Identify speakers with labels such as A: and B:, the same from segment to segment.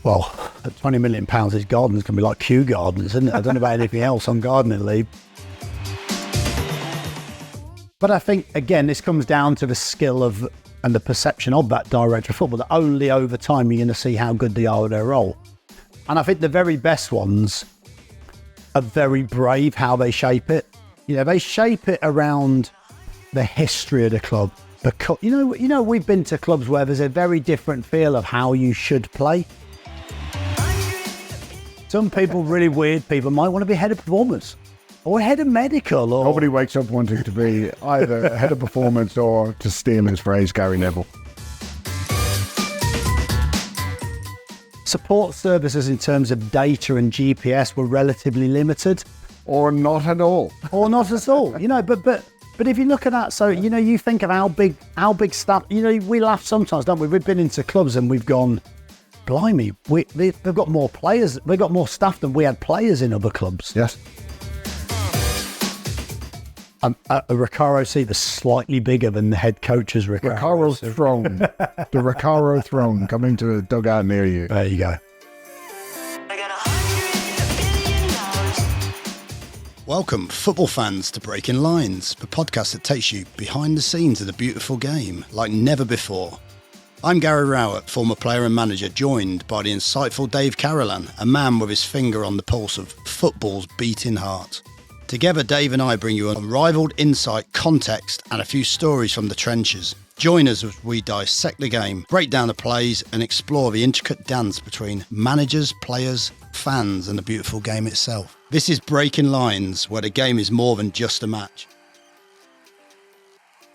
A: Well, at £20 million, his garden's going to be like Kew Gardens, isn't it? I don't know about anything else on gardening leave. But I think, again, this comes down to the skill of and the perception of that director of football, that only over time you're going to see how good they are at their role. And I think the very best ones are very brave how they shape it. You know, they shape it around the history of the club. You know, we've been to clubs where there's a very different feel of how you should play. Some people, really weird people, might want to be head of performance or head of medical. Or
B: nobody wakes up wanting to be either head of performance or, to steal his phrase, Gary Neville.
A: Support services in terms of data and GPS were relatively limited.
B: Or not at all.
A: Or not at all. You know, but if you look at that, so, you know, you think of how big staff, you know, we laugh sometimes, don't we? We've been into clubs and we've gone, blimey, they've got more players, they've got more staff than we had players in other clubs.
B: Yes.
A: A Recaro seat is slightly bigger than the head coach's Recaro.
B: Recaro's throne. The Recaro throne coming to a dugout near you.
A: There you go. Welcome, football fans, to Breaking Lines, the podcast that takes you behind the scenes of the beautiful game like never before. I'm Gary Rowett, former player and manager, joined by the insightful Dave Carolan, a man with his finger on the pulse of football's beating heart. Together, Dave and I bring you unrivaled insight, context, and a few stories from the trenches. Join us as we dissect the game, break down the plays, and explore the intricate dance between managers, players, fans, and the beautiful game itself. This is Breaking Lines, where the game is more than just a match.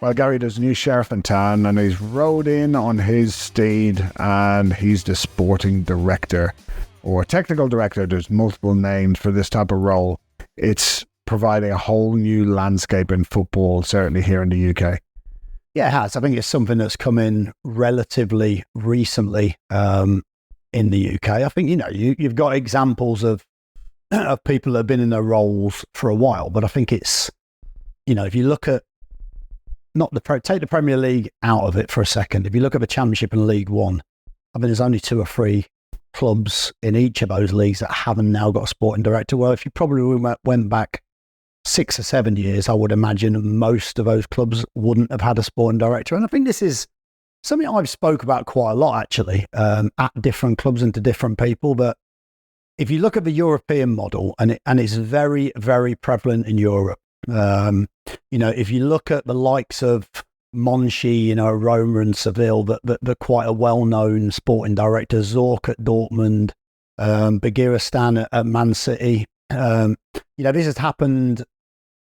B: Well, Gary, there's a new sheriff in town, and he's rode in on his steed, and he's the sporting director or technical director. There's multiple names for this type of role. It's providing a whole new landscape in football, certainly here in the UK.
A: Yeah, it has. I think it's something that's come in relatively recently in the UK. I think, you know, you've got examples of people that have been in their roles for a while, but I think it's, you know, if you look at take the Premier League out of it for a second. If you look at the Championship and League One, I mean, there's only 2 or 3 clubs in each of those leagues that haven't now got a sporting director. Well, if you probably went back 6 or 7 years, I would imagine most of those clubs wouldn't have had a sporting director. And I think this is something I've spoke about quite a lot, actually, at different clubs and to different people. But if you look at the European model, and it's very, very prevalent in Europe, you know, if you look at the likes of Monchi, you know, Roma and Seville, that quite a well-known sporting director, Zorc at Dortmund, Begiristan at Man City. You know, this has happened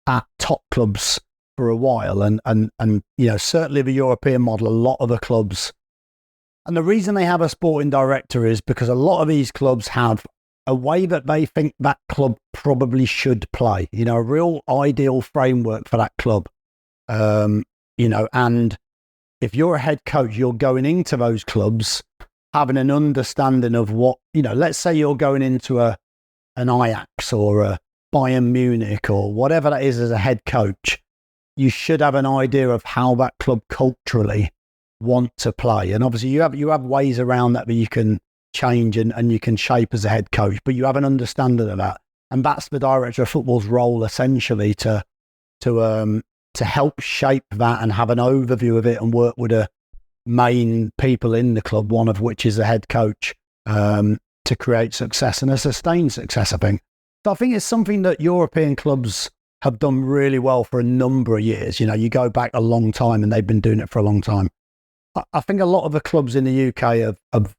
A: at top clubs for a while, and you know, certainly the European model, a lot of the clubs, and the reason they have a sporting director is because a lot of these clubs have a way that they think that club probably should play, you know, a real ideal framework for that club. You know, and if you're a head coach, you're going into those clubs having an understanding of what, you know, let's say you're going into an Ajax or a Bayern Munich or whatever that is as a head coach, you should have an idea of how that club culturally want to play. And obviously you have ways around that you can change and you can shape as a head coach, but you have an understanding of that. And that's the director of football's role, essentially, to help shape that and have an overview of it and work with the main people in the club, one of which is the head coach, to create success and a sustained success, I think. So I think it's something that European clubs have done really well for a number of years. You know, you go back a long time and they've been doing it for a long time. I think a lot of the clubs in the UK have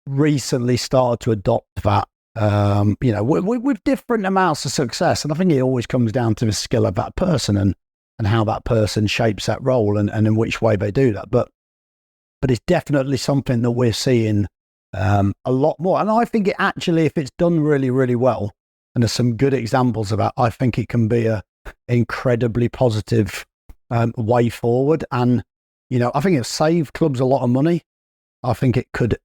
A: recently started to adopt that, you know, with different amounts of success. And I think it always comes down to the skill of that person and how that person shapes that role and in which way they do that. But it's definitely something that we're seeing a lot more. And I think it actually, if it's done really, really well, and there's some good examples of that, I think it can be a incredibly positive way forward. And, you know, I think it'll save clubs a lot of money. I think it could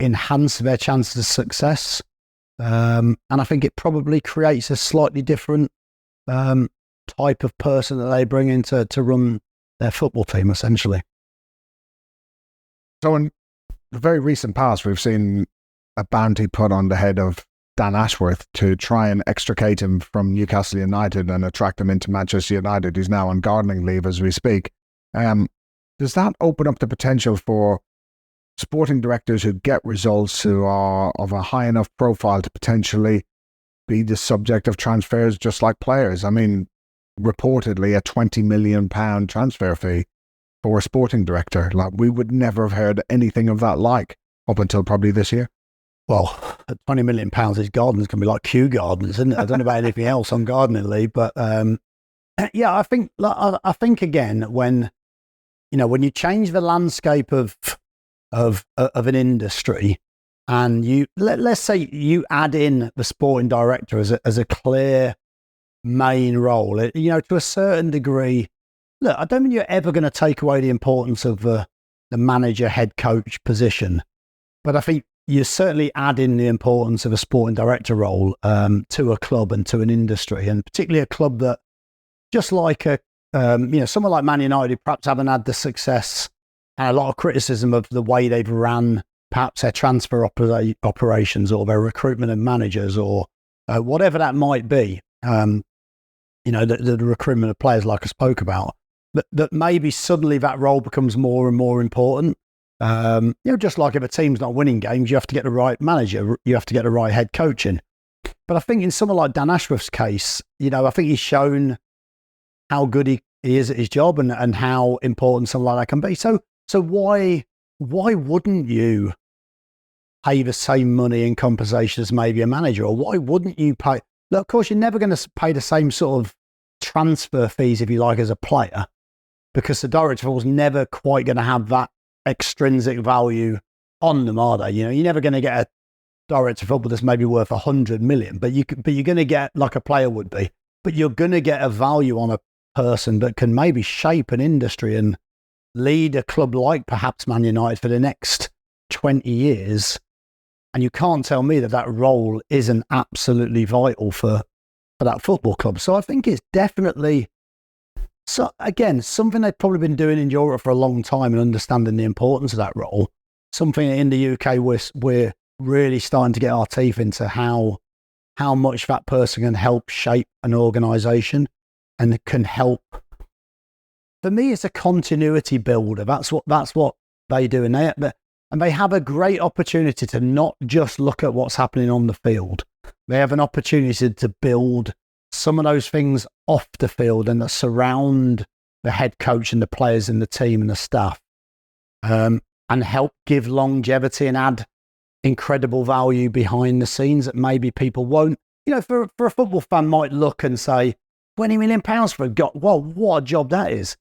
A: enhance their chances of success. And I think it probably creates a slightly different type of person that they bring in to run their football team, essentially.
B: So in the very recent past, we've seen a bounty put on the head of Dan Ashworth to try and extricate him from Newcastle United and attract him into Manchester United. He's now on gardening leave as we speak. Does that open up the potential for sporting directors who get results, who are of a high enough profile to potentially be the subject of transfers just like players? I mean, reportedly a £20 million transfer fee for a sporting director. Like, we would never have heard anything of that up until probably this year.
A: Well, at £20 million, his garden's going to be like Kew Gardens, isn't it? I don't know about anything else on gardening leave, but yeah, I think again, when you change the landscape of an industry, and let's say you add in the sporting director as a clear main role, to a certain degree. Look, I don't mean you're ever going to take away the importance of the manager, head coach position, but I think you certainly add in the importance of a sporting director role to a club and to an industry, and particularly a club that, just like someone like Man United, who perhaps haven't had the success and a lot of criticism of the way they've ran perhaps their transfer operations or their recruitment of managers or whatever that might be. The recruitment of players, like I spoke about, that maybe suddenly that role becomes more and more important. Just like if a team's not winning games, you have to get the right manager, you have to get the right head coach in. But I think in someone like Dan Ashworth's case, I think he's shown how good he is at his job and how important someone like that can be. So why wouldn't you pay the same money in compensation as maybe a manager? Or why wouldn't you pay? Look, of course, you're never going to pay the same sort of transfer fees, if you like, as a player, because the director was never quite going to have that extrinsic value on them, are they? You're never going to get a director of football that's maybe worth 100 million, but you're going to get, like a player would be, but you're going to get a value on a person that can maybe shape an industry and lead a club like perhaps Man United for the next 20 years. And you can't tell me that role isn't absolutely vital for that football club. So I think it's definitely, so again, something they've probably been doing in Europe for a long time and understanding the importance of that role. Something in the UK we're really starting to get our teeth into how much that person can help shape an organisation and can help. For me, it's a continuity builder. That's what they do, and they have a great opportunity to not just look at what's happening on the field. They have an opportunity to build some of those things off the field and that surround the head coach and the players and the team and the staff, and help give longevity and add incredible value behind the scenes that maybe people won't. For a football fan might look and say, £20 million for a what a job that is.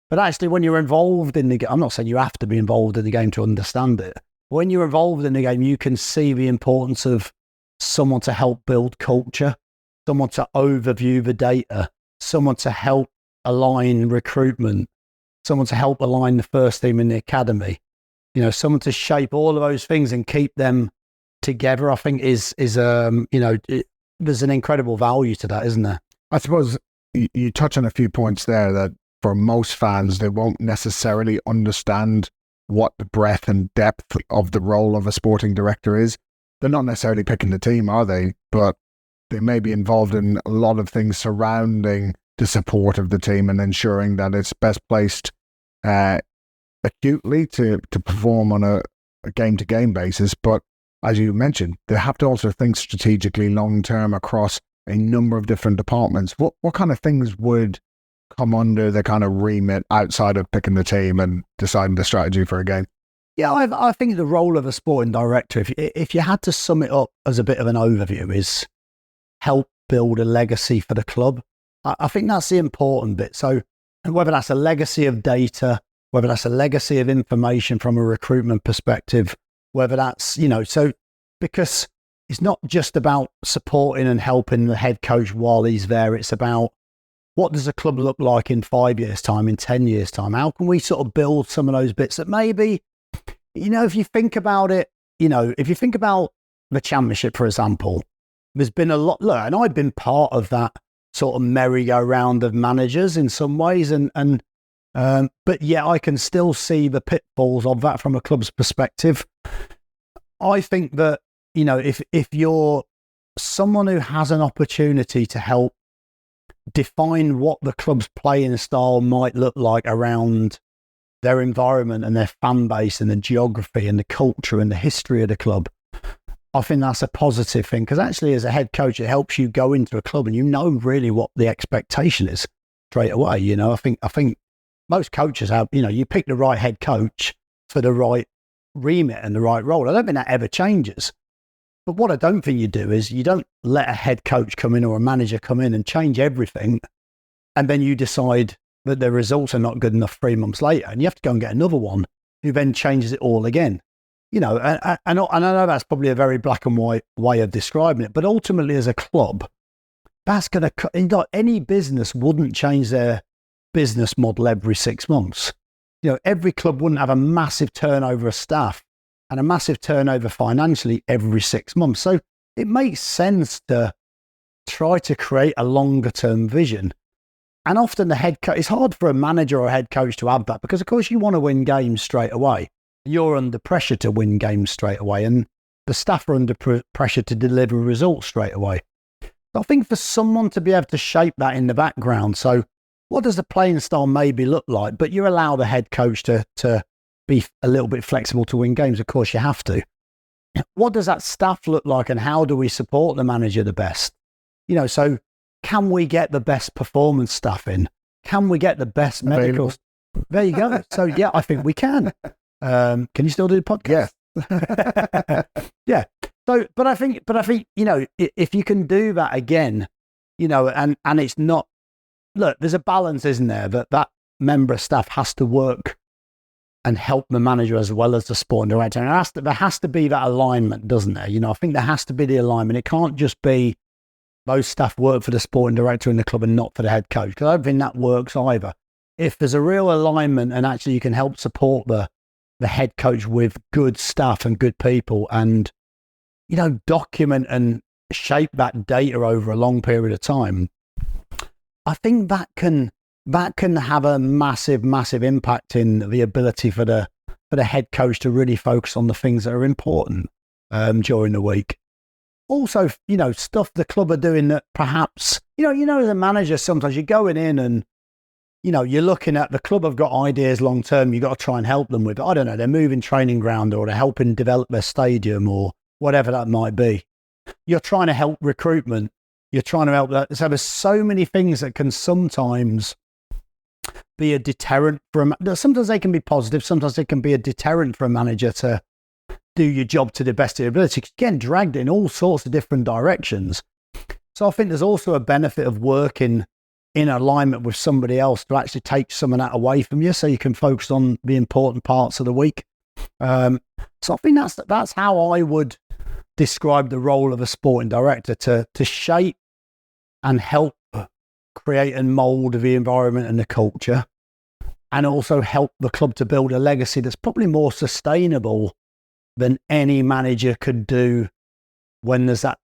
A: But actually, when you're involved in the game, I'm not saying you have to be involved in the game to understand it. When you're involved in the game, you can see the importance of someone to help build culture, someone to overview the data, someone to help align recruitment, someone to help align the first team in the academy. Someone to shape all of those things and keep them together. I think is there's an incredible value to that, isn't there?
B: I suppose you touch on a few points there that for most fans, they won't necessarily understand what the breadth and depth of the role of a sporting director is. They're not necessarily picking the team, are they? But they may be involved in a lot of things surrounding the support of the team and ensuring that it's best placed acutely to perform on a game-to-game basis. But as you mentioned, they have to also think strategically long-term across a number of different departments. What kind of things would come under the kind of remit outside of picking the team and deciding the strategy for a game?
A: Yeah, I think the role of a sporting director, if you had to sum it up as a bit of an overview, is help build a legacy for the club. I think that's the important bit. So whether that's a legacy of data, whether that's a legacy of information from a recruitment perspective, whether that's, so because it's not just about supporting and helping the head coach while he's there. It's about, what does a club look like in 5 years' time, in 10 years' time? How can we sort of build some of those bits that maybe, if you think about it, if you think about the Championship, for example, there's been a lot, look, and I've been part of that sort of merry-go-round of managers in some ways, but yeah, I can still see the pitfalls of that from a club's perspective. I think that if you're someone who has an opportunity to help define what the club's playing style might look like around their environment and their fan base and the geography and the culture and the history of the club, I think that's a positive thing, because actually as a head coach, it helps you go into a club and you know really what the expectation is straight away. I think most coaches have, you pick the right head coach for the right remit and the right role. I don't think that ever changes. But what I don't think you do is you don't let a head coach come in or a manager come in and change everything, and then you decide that the results are not good enough 3 months later, and you have to go and get another one who then changes it all again. And I know that's probably a very black and white way of describing it, but ultimately as a club, that's going to, any business wouldn't change their business model every 6 months. Every club wouldn't have a massive turnover of staff and a massive turnover financially every 6 months. So it makes sense to try to create a longer term vision. And often the head coach, it's hard for a manager or a head coach to have that, because of course you want to win games straight away. You're under pressure to win games straight away, and the staff are under pressure to deliver results straight away. So I think for someone to be able to shape that in the background, so what does the playing style maybe look like? But you allow the head coach to be a little bit flexible to win games. Of course, you have to. What does that staff look like, and how do we support the manager the best? So can we get the best performance staff in? Can we get the best medical? There you go. So yeah, I think we can. Can you still do the podcast?
B: Yes.
A: Yeah. So, but I think, if you can do that again, and it's not, look, there's a balance, isn't there? That member of staff has to work and help the manager as well as the sporting director. And there has to be that alignment, doesn't there? I think there has to be the alignment. It can't just be those staff work for the sporting director in the club and not for the head coach, because I don't think that works either. If there's a real alignment and actually you can help support the head coach with good staff and good people, and, document and shape that data over a long period of time, I think that can have a massive, massive impact in the ability for the head coach to really focus on the things that are important during the week. Also, stuff the club are doing that perhaps, as a manager, sometimes you're going in and, you're looking at the club have got ideas long term, you've got to try and help them with, I don't know, they're moving training ground, or they're helping develop their stadium, or whatever that might be. You're trying to help recruitment. You're trying to help that. So there's so many things that can sometimes be a deterrent sometimes they can be positive, sometimes they can be a deterrent for a manager to do your job to the best of your ability, because you're getting dragged in all sorts of different directions. So I think there's also a benefit of working in alignment with somebody else to actually take some of that away from you, so you can focus on the important parts of the week. So I think that's how I would describe the role of a sporting director, to shape and help create and mould the environment and the culture, and also help the club to build a legacy that's probably more sustainable than any manager could do when there's that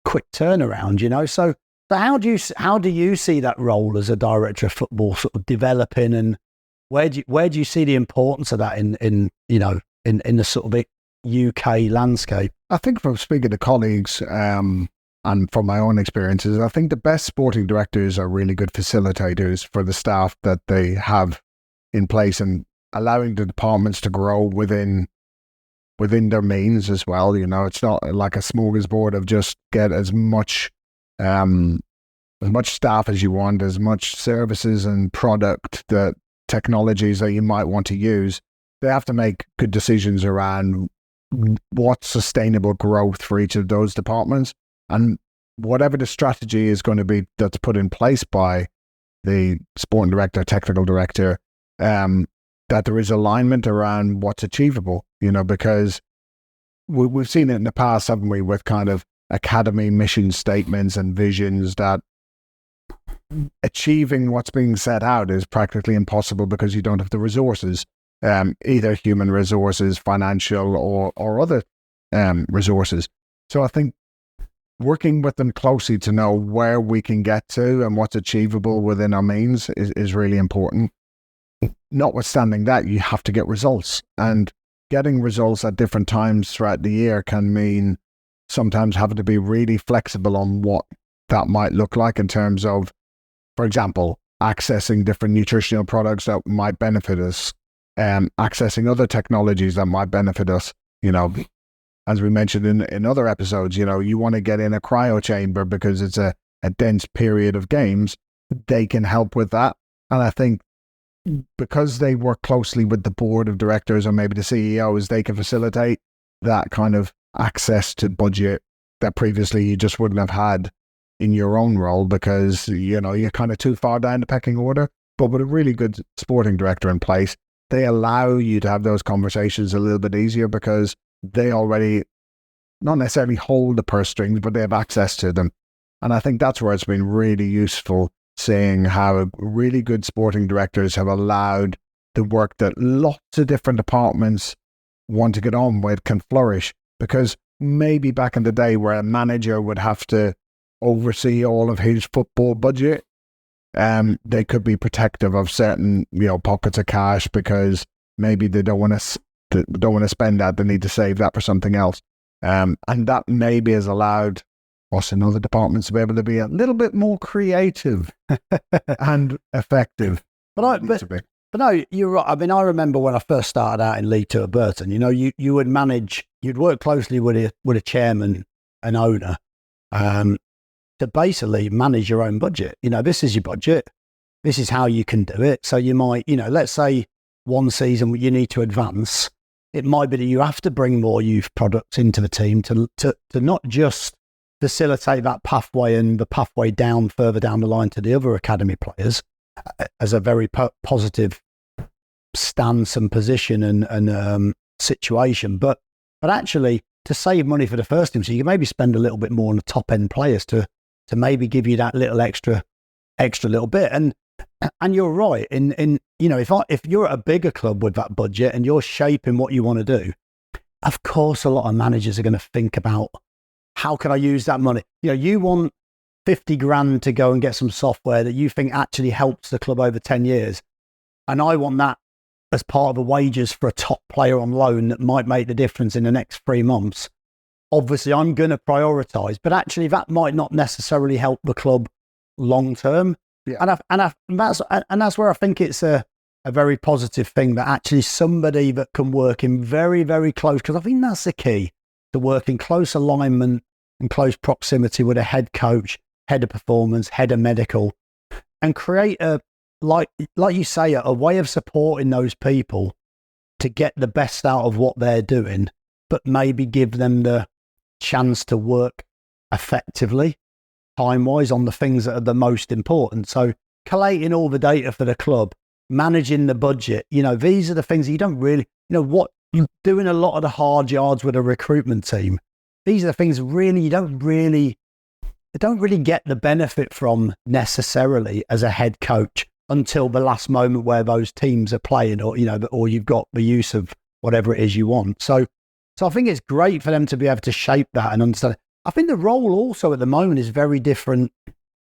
A: quick turnaround, So how do you see that role as a director of football sort of developing, and where do you see the importance of that in the sort of UK landscape?
B: I think from speaking to colleagues, and from my own experiences, I think the best sporting directors are really good facilitators for the staff that they have in place, and allowing the departments to grow within their means as well. It's not like a smorgasbord of just get as much staff as you want, as much services and product, the technologies that you might want to use. They have to make good decisions around what's sustainable growth for each of those departments, and whatever the strategy is going to be that's put in place by the sporting director, technical director, that there is alignment around what's achievable, because we've seen it in the past, haven't we, with kind of academy mission statements and visions, that achieving what's being set out is practically impossible because you don't have the resources, either human resources, financial, or other resources. So I think working with them closely to know where we can get to and what's achievable within our means is really important. Notwithstanding that, you have to get results, and getting results at different times throughout the year can mean sometimes having to be really flexible on what that might look like in terms of, for example, accessing different nutritional products that might benefit us, accessing other technologies that might benefit us. As we mentioned in other episodes, you want to get in a cryo chamber because it's a dense period of games. They can help with that. And I think because they work closely with the board of directors or maybe the CEOs, they can facilitate that kind of access to budget that previously you just wouldn't have had in your own role because, you're kind of too far down the pecking order. But with a really good sporting director in place, they allow you to have those conversations a little bit easier because they already not necessarily hold the purse strings, but they have access to them. And I think that's where it's been really useful seeing how really good sporting directors have allowed the work that lots of different departments want to get on with can flourish. Because maybe back in the day where a manager would have to oversee all of his football budget, they could be protective of certain, pockets of cash because maybe they don't want to spend that. They need to save that for something else. And that maybe has allowed us in other departments to be able to be a little bit more creative and effective.
A: But no, you're right. I mean, I remember when I first started out in League Two at Burton, you would manage, you'd work closely with a chairman and owner to basically manage your own budget. This is your budget. This is how you can do it. So you might, let's say one season you need to advance. It might be that you have to bring more youth products into the team to not just facilitate that pathway and the pathway down further down the line to the other academy players as a very positive stance and position and situation, but actually to save money for the first team, so you can maybe spend a little bit more on the top end players to maybe give you that little extra little bit. And you're right in if you're at a bigger club with that budget and you're shaping what you want to do, of course a lot of managers are going to think about, how can I use that money? You want 50 grand to go and get some software that you think actually helps the club over 10 years. And I want that as part of the wages for a top player on loan that might make the difference in the next 3 months. Obviously, I'm going to prioritise, but actually that might not necessarily help the club long term. Yeah. And that's where I think it's a very positive thing that actually somebody that can work in very, very close, because I think that's the key, to work in close alignment and close proximity with a head coach, head of performance, head of medical, and create like you say, a way of supporting those people to get the best out of what they're doing, but maybe give them the chance to work effectively, time-wise, on the things that are the most important. So collating all the data for the club, managing the budget, these are the things that you don't really, what you're doing a lot of the hard yards with a recruitment team. These are the things really you don't really get the benefit from necessarily as a head coach until the last moment where those teams are playing, or or you've got the use of whatever it is you want. So I think it's great for them to be able to shape that and understand. I think the role also at the moment is very different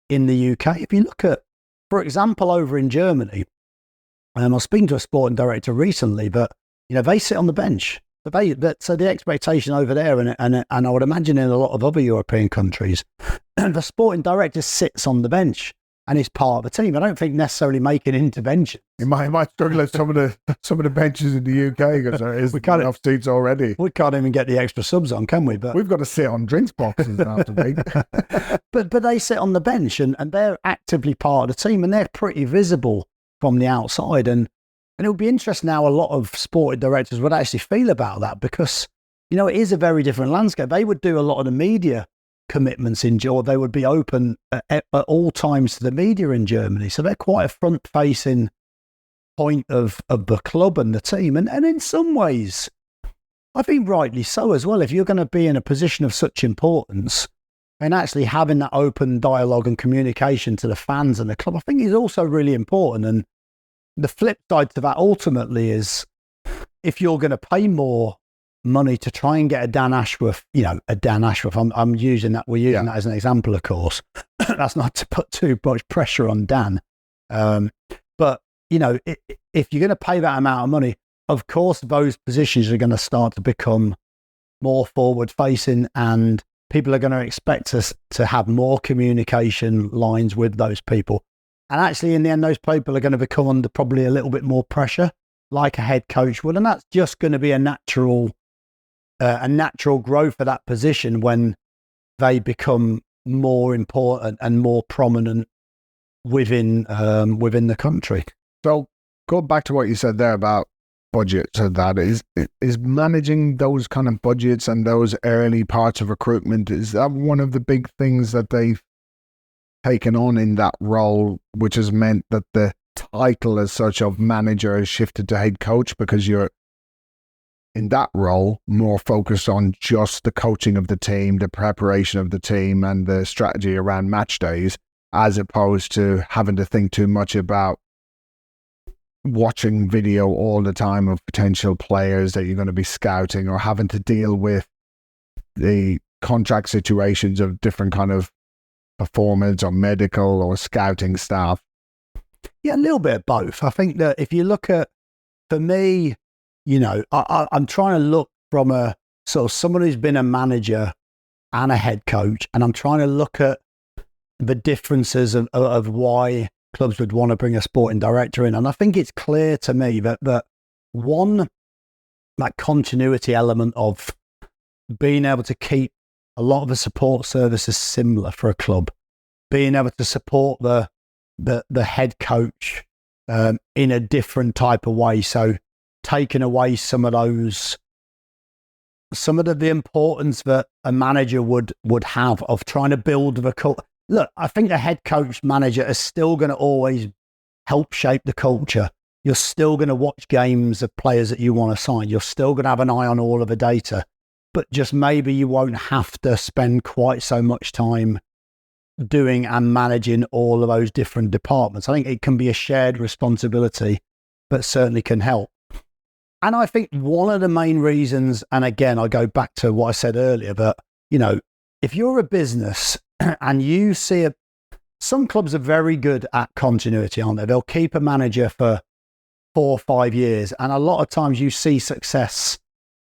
A: in the UK. If you look at, for example, over in Germany, I was speaking to a sporting director recently, but they sit on the bench. So the expectation over there, and I would imagine in a lot of other European countries, the sporting director sits on the bench and is part of the team. I don't think necessarily making interventions.
B: You might struggle at some of the benches in the UK because there is enough seats already.
A: We can't even get the extra subs on, can we? But
B: we've got to sit on drinks boxes after week.
A: But they sit on the bench and they're actively part of the team and they're pretty visible from the outside. And it would be interesting how a lot of sporting directors would actually feel about that, because it is a very different landscape. They would do a lot of the media commitments or they would be open at all times to the media in Germany. So they're quite a front-facing point of the club and the team. And in some ways, I think rightly so as well. If you're going to be in a position of such importance, and actually having that open dialogue and communication to the fans and the club, I think is also really important. And the flip side to that ultimately is, if you're going to pay more money to try and get a Dan Ashworth, I'm using that, we're using that as an example, of course. That's not to put too much pressure on Dan. But, if you're going to pay that amount of money, of course, those positions are going to start to become more forward facing and people are going to expect us to have more communication lines with those people. And actually, in the end, those people are going to become under probably a little bit more pressure, like a head coach would. And that's just going to be a natural growth for that position when they become more important and more prominent within the country.
B: So go back to what you said there about budgets, and that is managing those kind of budgets and those early parts of recruitment. Is that one of the big things that they've taken on in that role, which has meant that the title as such of manager has shifted to head coach, because you're in that role more focused on just the coaching of the team, the preparation of the team, and the strategy around match days, as opposed to having to think too much about watching video all the time of potential players that you're going to be scouting, or having to deal with the contract situations of different kind of performance or medical or scouting staff.
A: Yeah, a little bit of both. I think that if you look at, for me, I'm trying to look from a sort of someone who's been a manager and a head coach, and I'm trying to look at the differences of why clubs would want to bring a sporting director in. And I think it's clear to me that one, that continuity element of being able to keep a lot of the support services similar for a club, being able to support the head coach in a different type of way. So taking away some of the importance that a manager would have of trying to build the culture. Look, I think the head coach manager is still going to always help shape the culture. You're still going to watch games of players that you want to sign. You're still going to have an eye on all of the data, but just maybe you won't have to spend quite so much time doing and managing all of those different departments. I think it can be a shared responsibility, but certainly can help. And I think one of the main reasons, and again, I go back to what I said earlier, that, if you're a business and you see some clubs are very good at continuity, aren't they? They'll keep a manager for 4 or 5 years. And a lot of times you see success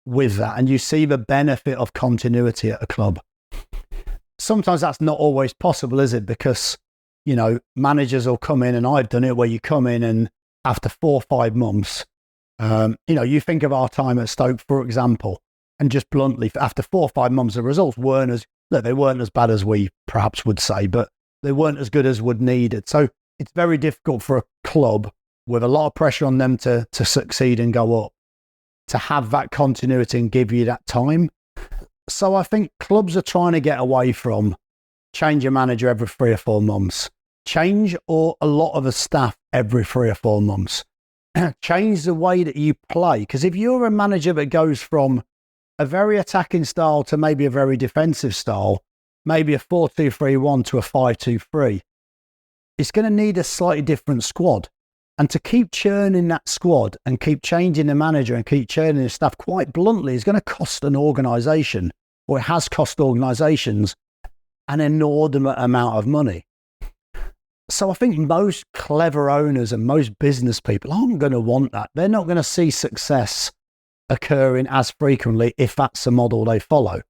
A: with that, and you see the benefit of continuity at a club. Sometimes that's not always possible, is it? Because, managers will come in, and I've done it, where you come in and after 4 or 5 months, you think of our time at Stoke, for example, and just bluntly, after 4 or 5 months, the results weren't as bad as we perhaps would say, but they weren't as good as would needed. So it's very difficult for a club with a lot of pressure on them to succeed and go up, to have that continuity and give you that time. So I think clubs are trying to get away from change your manager every 3 or 4 months, change or a lot of the staff every 3 or 4 months, change the way that you play. Because if you're a manager that goes from a very attacking style to maybe a very defensive style, maybe a 4-2-3-1 to a 5-2-3, it's going to need a slightly different squad. And to keep churning that squad and keep changing the manager and keep churning the staff, quite bluntly, is going to cost an organisation, or it has cost organisations, an inordinate amount of money. So I think most clever owners and most business people aren't going to want that. They're not going to see success occurring as frequently if that's the model they follow.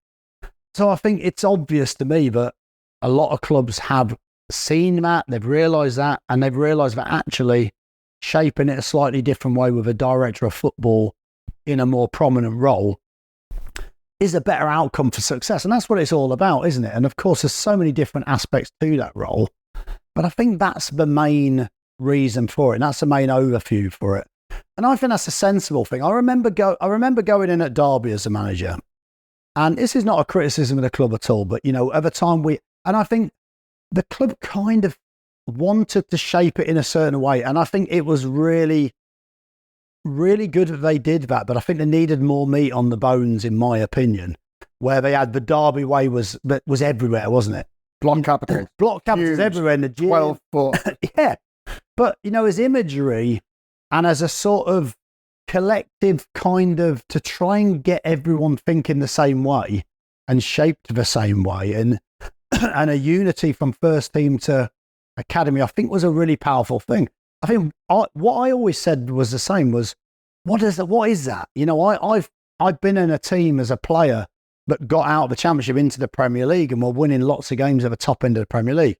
A: So I think it's obvious to me that a lot of clubs have seen that, they've realised that, and they've realised that actually shaping it a slightly different way with a director of football in a more prominent role is a better outcome for success. And that's what it's all about, isn't it? And of course, there's so many different aspects to that role, but I think that's the main reason for it. And that's the main overview for it. And I think that's a sensible thing. I remember going in at Derby as a manager, and this is not a criticism of the club at all, but at the time and I think the club kind of wanted to shape it in a certain way. And I think it was really, really good that they did that, but I think they needed more meat on the bones, in my opinion, where they had the Derby way was everywhere, wasn't it?
B: Block capitals.
A: Block capitals everywhere in the gym.
B: 12 foot.
A: Yeah. But, as imagery and as a sort of collective kind of to try and get everyone thinking the same way and shaped the same way, and a unity from first team to academy, I think was a really powerful thing. I think what I always said was the same, was what is that? I've been in a team as a player that got out of the Championship into the Premier League and were winning lots of games at the top end of the Premier League.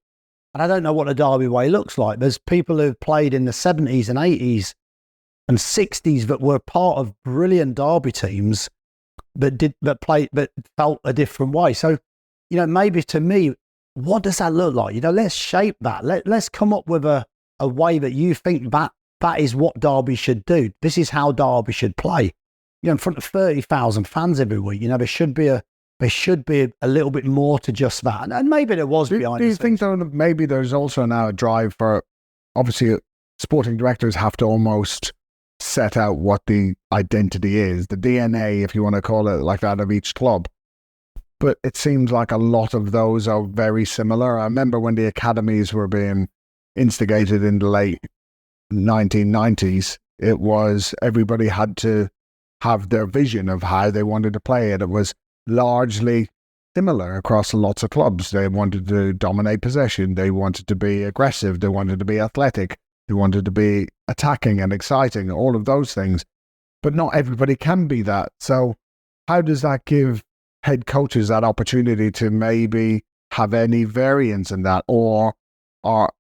A: And I don't know what the Derby way looks like. There's people who've played in the 70s and 80s and 60s that were part of brilliant Derby teams that felt a different way. So, maybe to me, what does that look like? Let's shape that. Let's come up with a way that you think that is what Derby should do. This is how Derby should play. In front of 30,000 fans every week. There should be a little bit more to just that. And maybe there was behind.
B: Do you think though maybe there's also now a drive for, obviously sporting directors have to almost set out what the identity is, the DNA, if you want to call it like that, of each club. But it seems like a lot of those are very similar. I remember when the academies were being instigated in the late 1990s, it was everybody had to have their vision of how they wanted to play it. It was largely similar across lots of clubs. They wanted to dominate possession. They wanted to be aggressive. They wanted to be athletic. They wanted to be attacking and exciting, all of those things. But not everybody can be that. So how does that give head coaches that opportunity to maybe have any variance in that? Or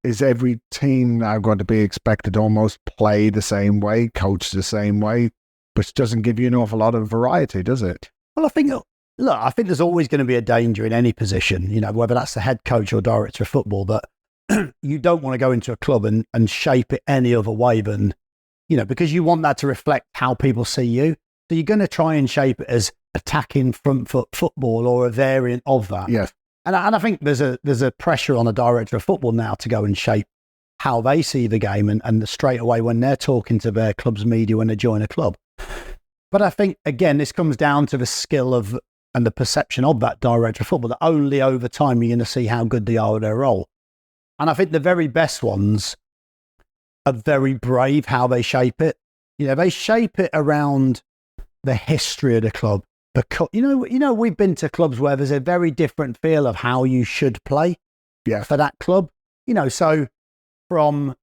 B: is every team now going to be expected to almost play the same way, coach the same way, which doesn't give you an awful lot of variety, does it?
A: Well, I think there's always going to be a danger in any position, whether that's the head coach or director of football, that you don't want to go into a club and shape it any other way than, because you want that to reflect how people see you. So you're going to try and shape it as attacking front foot football or a variant of that.
B: Yes.
A: And I think there's a pressure on a director of football now to go and shape how they see the game and straight away when they're talking to their club's media when they join a club. But I think, again, this comes down to the skill of and the perception of that director of football, that only over time you're going to see how good they are at their role. And I think the very best ones are very brave how they shape it. They shape it around the history of the club. We've been to clubs where there's a very different feel of how you should play for that club. So from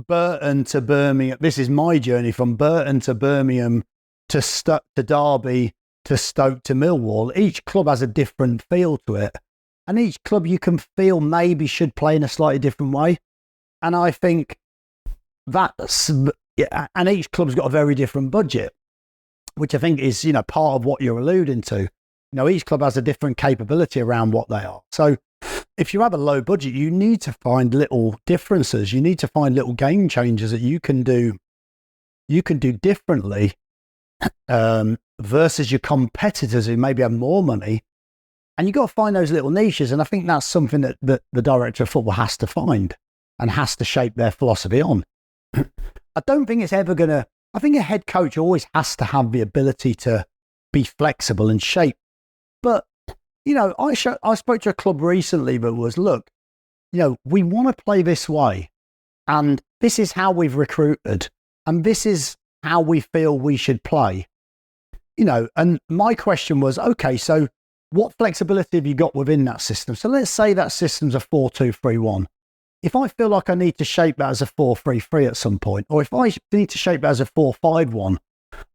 A: Burton to Birmingham, this is my journey from Burton to Birmingham to Derby to Stoke to Millwall. Each club has a different feel to it. And each club you can feel maybe should play in a slightly different way. And I think and each club's got a very different budget, which I think is, part of what you're alluding to. Each club has a different capability around what they are. So if you have a low budget, you need to find little differences. You need to find little game changers that you can do differently versus your competitors who maybe have more money. And you've got to find those little niches. And I think that's something that the director of football has to find and has to shape their philosophy on. I don't think it's ever going to... I think a head coach always has to have the ability to be flexible and shape. But, I spoke to a club recently that was, look, we want to play this way. And this is how we've recruited. And this is how we feel we should play. And my question was, okay, so what flexibility have you got within that system? So let's say that system's a 4-2-3-1. If I feel like I need to shape that as a 4-3-3 at some point, or if I need to shape that as a 4-5-1,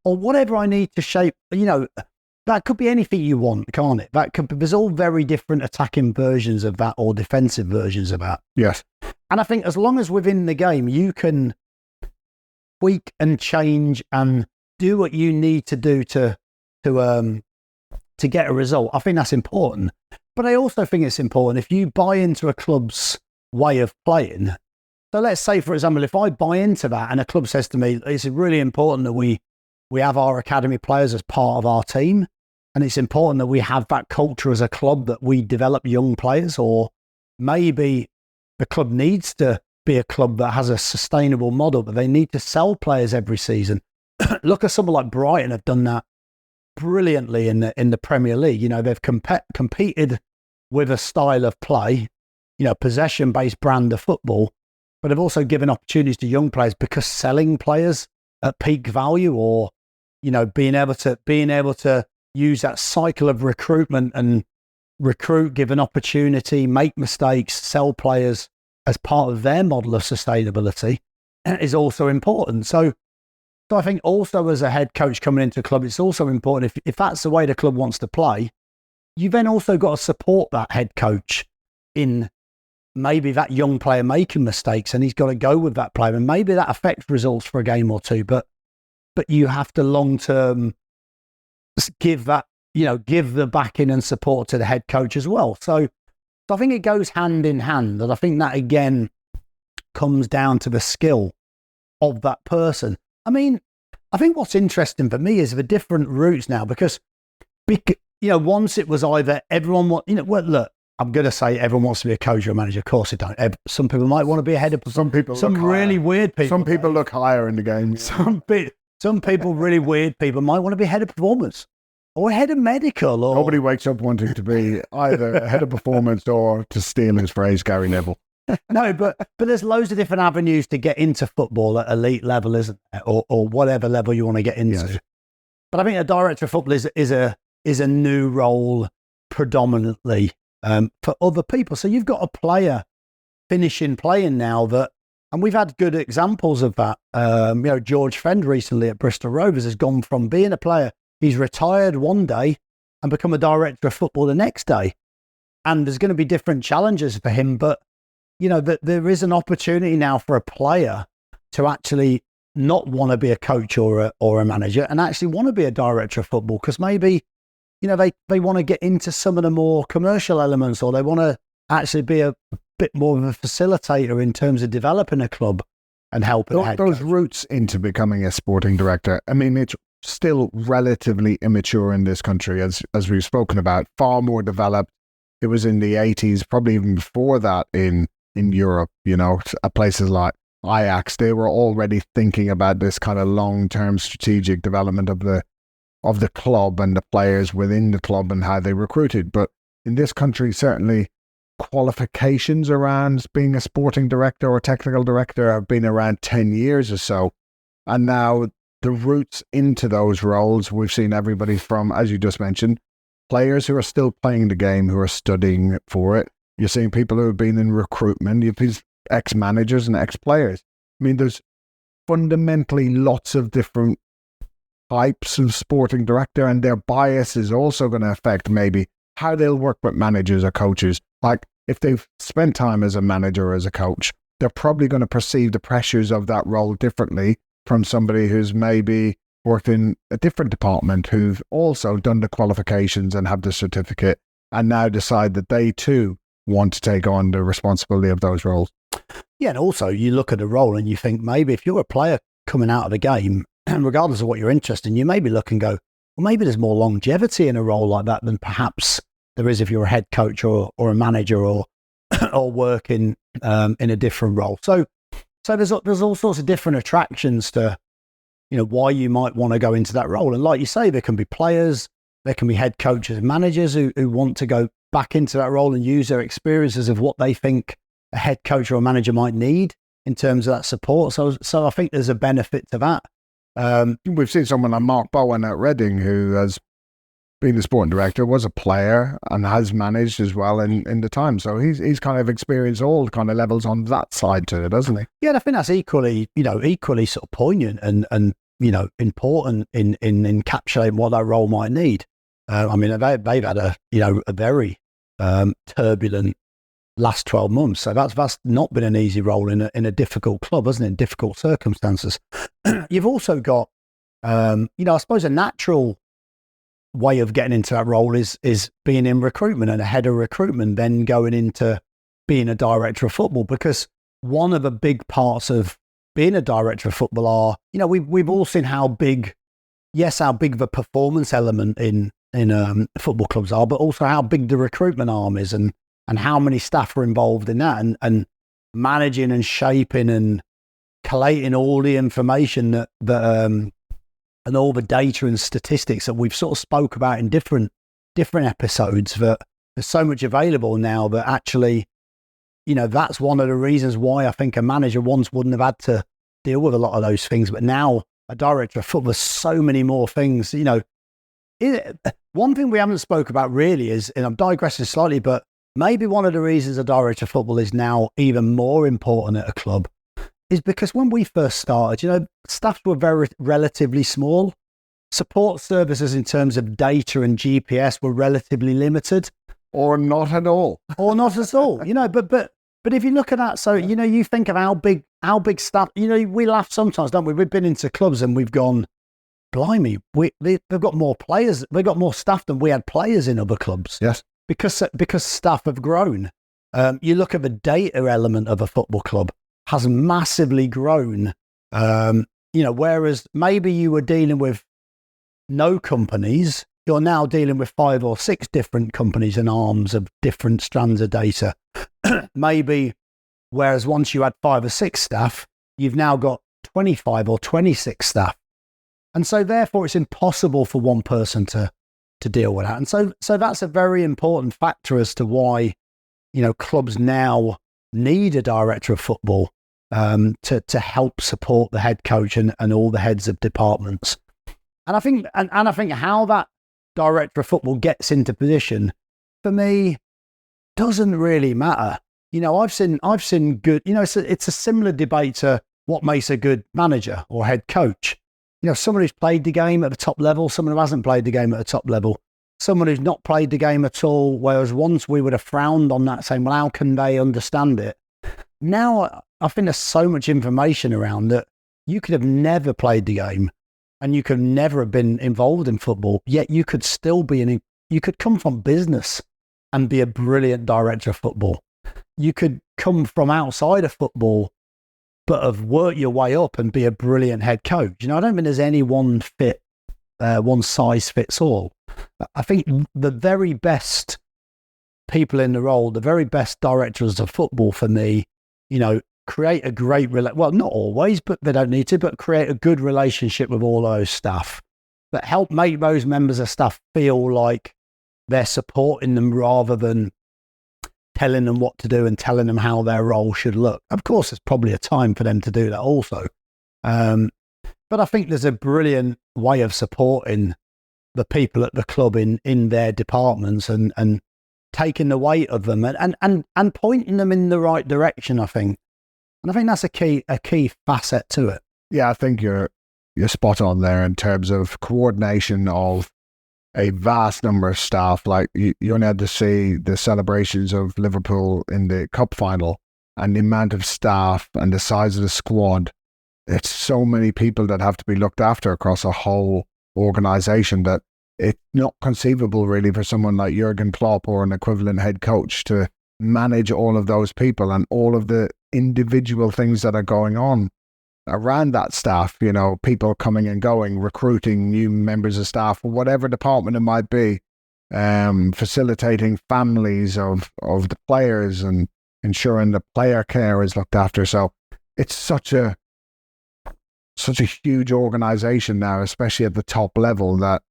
A: or whatever I need to shape, that could be anything you want, can't it? There's all very different attacking versions of that or defensive versions of that.
B: Yes.
A: And I think as long as within the game you can tweak and change and do what you need to do to get a result, I think that's important. But I also think it's important if you buy into a club's way of playing. So let's say, for example, if I buy into that and a club says to me, it's really important that we have our academy players as part of our team, and it's important that we have that culture as a club that we develop young players, or maybe the club needs to be a club that has a sustainable model, but they need to sell players every season. Look at someone like Brighton have done that brilliantly in the Premier League. They've competed with a style of play, possession-based brand of football, but have also given opportunities to young players because selling players at peak value, or being able to use that cycle of recruitment and recruit, give an opportunity, make mistakes, sell players as part of their model of sustainability is also important. So I think also as a head coach coming into a club, it's also important if that's the way the club wants to play, you then also got to support that head coach in maybe that young player making mistakes, and he's got to go with that player, and maybe that affects results for a game or two, but you have to long term give the backing and support to the head coach as well. So I think it goes hand in hand, and I think that again comes down to the skill of that person. I mean, I think what's interesting for me is the different routes now, because once it was either everyone look, I'm going to say everyone wants to be a coach or a manager. Of course they don't. Some people might want to be a head of...
B: Some people
A: really weird people.
B: Some people look higher in the game.
A: Yeah. Some people, really weird people, might want to be head of performance or head of medical. Or...
B: Nobody wakes up wanting to be either a head of performance or, to steal his phrase, Gary Neville.
A: No, but there's loads of different avenues to get into football at elite level, isn't there? Or whatever level you want to get into. Yes. But I think a director of football is a new role predominantly for other people. So you've got a player finishing playing now and we've had good examples of that. George Fend recently at Bristol Rovers has gone from being a player, he's retired one day and become a director of football the next day. And there's going to be different challenges for him, but there is an opportunity now for a player to actually not want to be a coach or a manager and actually want to be a director of football, because maybe they want to get into some of the more commercial elements, or they want to actually be a bit more of a facilitator in terms of developing a club and helping
B: those routes into becoming a sporting director. I mean, it's still relatively immature in this country, as we've spoken about, far more developed. It was in the 80s, probably even before that in Europe, at places like Ajax, they were already thinking about this kind of long-term strategic development of the club and the players within the club and how they recruited. But in this country, certainly qualifications around being a sporting director or technical director have been around 10 years or so. And now the routes into those roles, we've seen everybody from, as you just mentioned, players who are still playing the game, who are studying for it. You're seeing people who have been in recruitment. You've these ex-managers and ex-players. I mean, there's fundamentally lots of different types of sporting director, and their bias is also going to affect maybe how they'll work with managers or coaches. Like, if they've spent time as a manager or as a coach, they're probably going to perceive the pressures of that role differently from somebody who's maybe worked in a different department, who've also done the qualifications and have the certificate, and now decide that they too want to take on the responsibility of those roles.
A: Yeah, and also you look at a role and you think, maybe if you're a player coming out of the game, regardless of what you're interested in, you maybe look and go, well, maybe there's more longevity in a role like that than perhaps there is if you're a head coach or a manager or working in a different role. So there's all sorts of different attractions to why you might want to go into that role. And like you say, there can be players, there can be head coaches and managers who want to go back into that role and use their experiences of what they think a head coach or a manager might need in terms of that support. So I think there's a benefit to that.
B: We've seen someone like Mark Bowen at Reading, who has been the sporting director, was a player and has managed as well in the time. So he's kind of experienced all kind of levels on that side to it, doesn't he?
A: Yeah, I think that's equally sort of poignant and important in encapsulating what that role might need. I mean, they've had a very turbulent last 12 months. So that's not been an easy role in a difficult club, hasn't it? In difficult circumstances. You've also got, I suppose a natural way of getting into that role is being in recruitment and a head of recruitment, then going into being a director of football, because one of the big parts of being a director of football are, we've all seen how big the performance element in football clubs are, but also how big the recruitment arm is and how many staff are involved in that, and managing and shaping and collating all the information that and all the data and statistics that we've sort of spoke about in different episodes. That there's so much available now that actually, that's one of the reasons why I think a manager once wouldn't have had to deal with a lot of those things, but now a director of football, there's so many more things. One thing we haven't spoke about really is, and I'm digressing slightly, but maybe one of the reasons a director of football is now even more important at a club is because when we first started, staffs were very relatively small. support services in terms of data and GPS were relatively limited,
B: or not at all,
A: But if you look at that, so you think of how big staff. We laugh sometimes, don't we? We've been into clubs and we've gone, blimey, they've got more players, they've got more staff than we had players in other clubs.
B: Yes,
A: because staff have grown. You look at the data element of a football club has massively grown. Whereas maybe you were dealing with no companies, you're now dealing with 5 or 6 different companies and arms of different strands of data. Maybe, whereas once you had 5 or 6 staff, you've now got 25 or 26 staff. And so therefore it's impossible for one person to deal with that. And so that's a very important factor as to why, clubs now need a director of football to help support the head coach and all the heads of departments. And I think how that director of football gets into position, for me, doesn't really matter. I've seen good. It's a similar debate to what makes a good manager or head coach. Someone who's played the game at the top level, someone who hasn't played the game at the top level, someone who's not played the game at all. Whereas once we would have frowned on that, saying, "Well, how can they understand it?" Now I think there's so much information around that you could have never played the game, and you could never have been involved in football. Yet you could still you could come from business and be a brilliant director of football. You could come from outside of football, but have worked your way up and be a brilliant head coach. I don't think there's any one size fits all. I think the very best people in the role, the very best directors of football for me, create a great, well, not always, but they don't need to, but create a good relationship with all those staff that help make those members of staff feel like they're supporting them rather than telling them what to do and telling them how their role should look. Of course, there's probably a time for them to do that also. But I think there's a brilliant way of supporting the people at the club in their departments and taking the weight of them and pointing them in the right direction, I think. And I think that's a key facet to it.
B: Yeah, I think you're spot on there in terms of coordination of a vast number of staff. Like you only had to see the celebrations of Liverpool in the cup final and the amount of staff and the size of the squad. It's so many people that have to be looked after across a whole organisation that it's not conceivable really for someone like Jurgen Klopp or an equivalent head coach to manage all of those people and all of the individual things that are going on around that staff, people coming and going, recruiting new members of staff, whatever department it might be, facilitating families of the players and ensuring the player care is looked after. So it's such a huge organization now, especially at the top level, that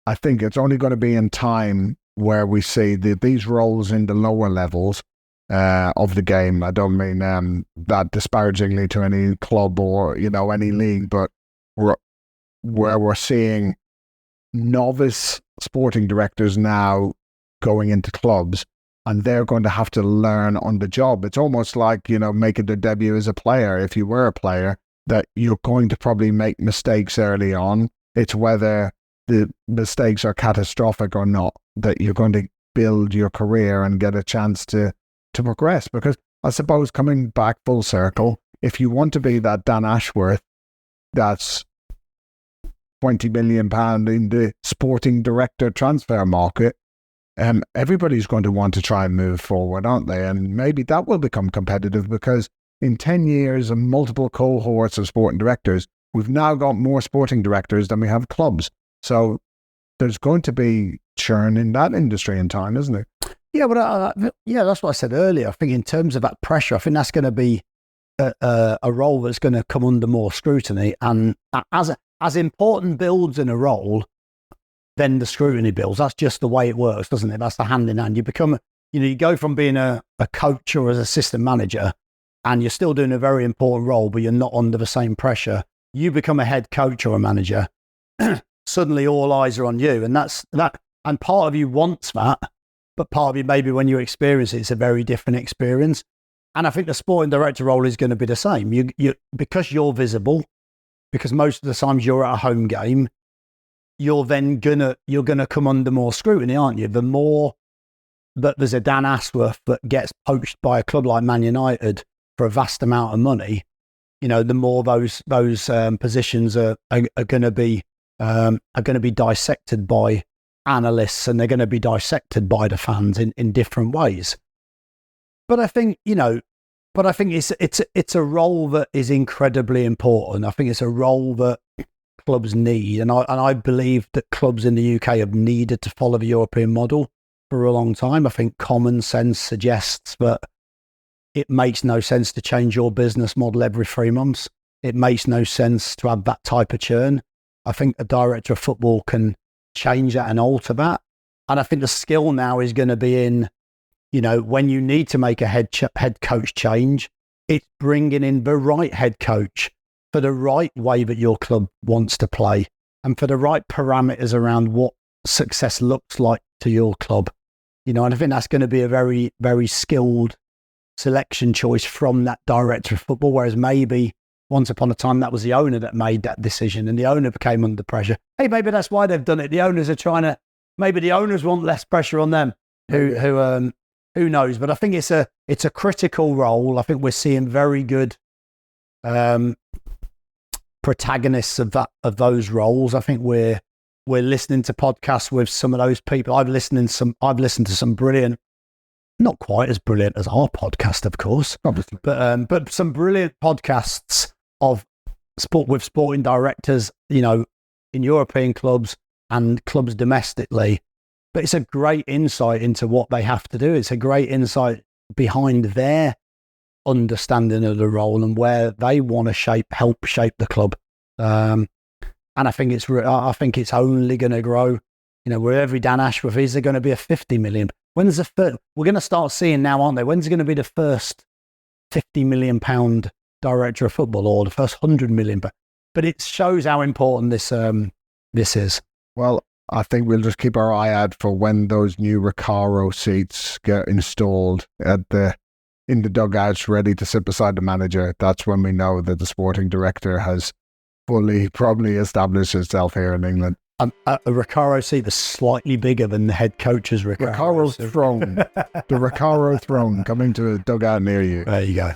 B: I think it's only going to be in time where we see these roles in the lower levels of the game. I don't mean that disparagingly to any club or any league, but where we're seeing novice sporting directors now going into clubs, and they're going to have to learn on the job. It's almost like making their debut as a player. If you were a player, that you're going to probably make mistakes early on. It's whether the mistakes are catastrophic or not that you're going to build your career and get a chance to progress. Because I suppose, coming back full circle, if you want to be that Dan Ashworth that's £20 million in the sporting director transfer market, everybody's going to want to try and move forward, aren't they? And maybe that will become competitive, because in 10 years and multiple cohorts of sporting directors, we've now got more sporting directors than we have clubs. So there's going to be churn in that industry in time, isn't there?
A: Yeah, but that's what I said earlier. I think in terms of that pressure, I think that's going to be a role that's going to come under more scrutiny. And as important builds in a role, then the scrutiny builds. That's just the way it works, doesn't it? That's the hand in hand. You become, you go from being a coach or as assistant manager, and you're still doing a very important role, but you're not under the same pressure. You become a head coach or a manager. Suddenly all eyes are on you. And that's that. And part of you wants that, but part of you, maybe when you experience it, it's a very different experience. And I think the sporting director role is going to be the same. You because you're visible, because most of the times you're at a home game, you're gonna come under more scrutiny, aren't you? The more that there's a Dan Ashworth that gets poached by a club like Man United for a vast amount of money, the more those positions are going to be dissected by analysts, and they're going to be dissected by the fans in different ways. But I think it's a role that is incredibly important. I think it's a role that clubs need, and I believe that clubs in the UK have needed to follow the European model for a long time. I think common sense suggests that it makes no sense to change your business model every 3 months. It makes no sense to have that type of churn. I think a director of football can change that and alter that. And I think the skill now is going to be in, when you need to make a head coach change, it's bringing in the right head coach for the right way that your club wants to play and for the right parameters around what success looks like to your club. And I think that's going to be a very, very skilled selection choice from that director of football, whereas maybe once upon a time that was the owner that made that decision, and the owner became under pressure. Hey, maybe that's why they've done it. The owners are maybe the owners want less pressure on them. Who knows? But I think it's a critical role. I think we're seeing very good protagonists of those roles. I think we're listening to podcasts with some of those people. I've listened to some brilliant, not quite as brilliant as our podcast, of course,
B: obviously,
A: but some brilliant podcasts of sporting directors, in European clubs and clubs domestically. But it's a great insight into what they have to do. It's a great insight behind their understanding of the role and where they want to help shape the club. And I think it's only going to grow. Where every Dan Ashworth is, there going to be a 50 million. When's the first? We're going to start seeing now, aren't they? When's going to be the first 50 million pound director of football, or the first 100 million? But it shows how important this is.
B: Well, I think we'll just keep our eye out for when those new Recaro seats get installed in the dugouts, ready to sit beside the manager. That's when we know that the sporting director has fully probably established itself here in England.
A: A Recaro seat is slightly bigger than the head coach's Recaro
B: throne. The Recaro throne coming to a dugout near you.
A: There you go.